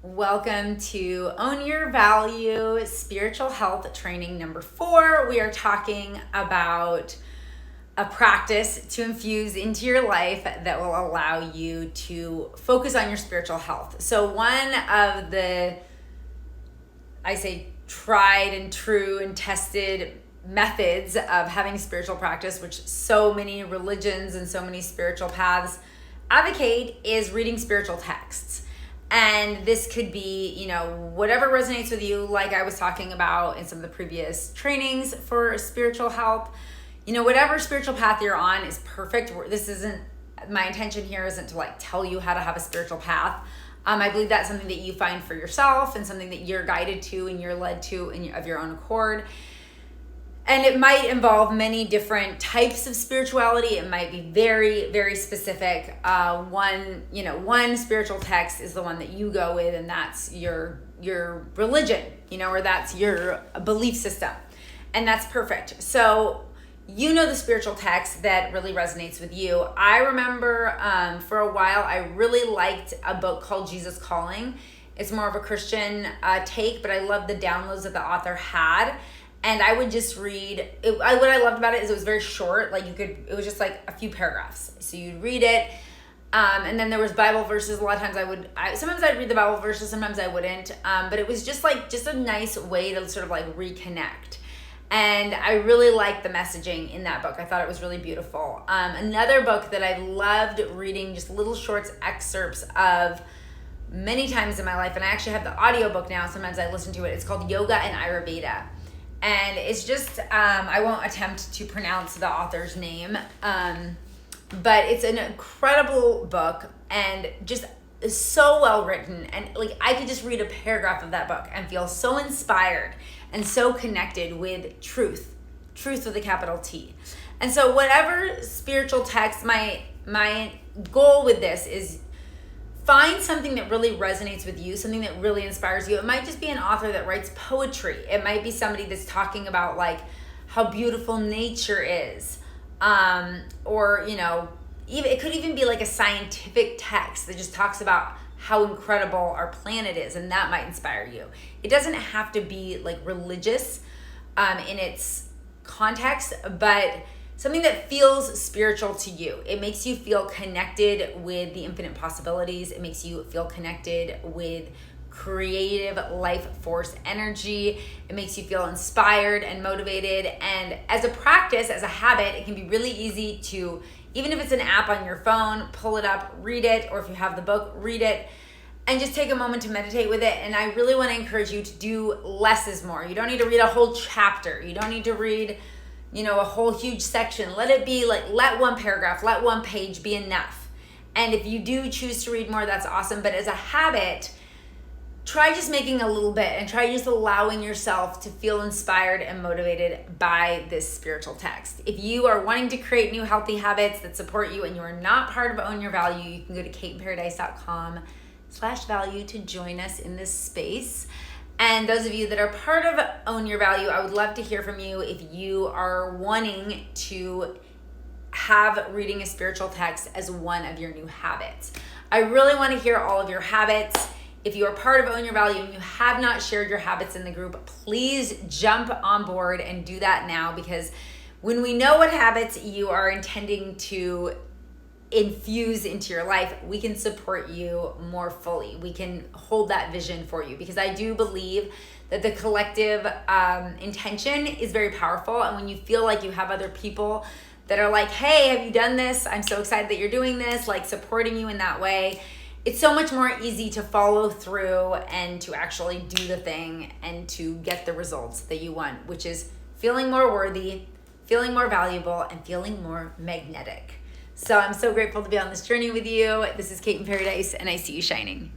Welcome to Own Your Value Spiritual Health Training number 4. We are talking about a practice to infuse into your life that will allow you to focus on your spiritual health. So one of the, tried and true and tested methods of having a spiritual practice, which so many religions and so many spiritual paths advocate, is reading spiritual texts. And this could be, whatever resonates with you, like I was talking about in some of the previous trainings for spiritual health. Whatever spiritual path you're on is perfect. This isn't, my intention here isn't to tell you how to have a spiritual path. I believe that's something that you find for yourself and something that you're guided to and you're led to of your own accord. And it might involve many different types of spirituality. It might be very, very specific. One spiritual text is the one that you go with, and that's your religion, or that's your belief system. And that's perfect. So, the spiritual text that really resonates with you. I remember for a while, I really liked a book called Jesus Calling. It's more of a Christian take, but I love the downloads that the author had. And I would just read it. What I loved about it is it was very short. It was just a few paragraphs. So you'd read it. And then there was Bible verses. A lot of times sometimes I'd read the Bible verses, sometimes I wouldn't. But it was just a nice way to sort of reconnect. And I really liked the messaging in that book. I thought it was really beautiful. Another book that I loved reading, just little shorts, excerpts of many times in my life, and I actually have the audiobook now. Sometimes I listen to it. It's called Yoga and Ayurveda. And it's just, I won't attempt to pronounce the author's name, but it's an incredible book and just so well written. And I could just read a paragraph of that book and feel so inspired and so connected with truth with a capital T. And so whatever spiritual text, my goal with this is find something that really resonates with you, something that really inspires you. It might just be an author that writes poetry. It might be somebody that's talking about how beautiful nature is. Or, it could even be a scientific text that just talks about how incredible our planet is, and that might inspire you. It doesn't have to be religious in its context, but something that feels spiritual to you. It makes you feel connected with the infinite possibilities. It makes you feel connected with creative life force energy. It makes you feel inspired and motivated. And as a practice, as a habit, it can be really easy to, even if it's an app on your phone, pull it up, read it, or if you have the book, read it, and just take a moment to meditate with it. And I really want to encourage you to do less is more. You don't need to read a whole chapter. You don't need to read a whole huge section. Let it be let one paragraph, let one page be enough. And if you do choose to read more, that's awesome. But as a habit, try just making a little bit and try just allowing yourself to feel inspired and motivated by this spiritual text. If you are wanting to create new healthy habits that support you and you are not part of Own Your Value, you can go to kateinparadise.com/value to join us in this space. And those of you that are part of Own Your Value, I would love to hear from you if you are wanting to have reading a spiritual text as one of your new habits. I really want to hear all of your habits. If you are part of Own Your Value and you have not shared your habits in the group, please jump on board and do that now, because when we know what habits you are intending to infuse into your life, we can support you more fully. We can hold that vision for you, because I do believe that the collective intention is very powerful. And when you feel like you have other people that are hey, have you done this? I'm so excited that you're doing this, supporting you in that way, it's so much more easy to follow through and to actually do the thing and to get the results that you want, which is feeling more worthy, feeling more valuable, and feeling more magnetic. So I'm so grateful to be on this journey with you. This is Kate in Paradise, and I see you shining.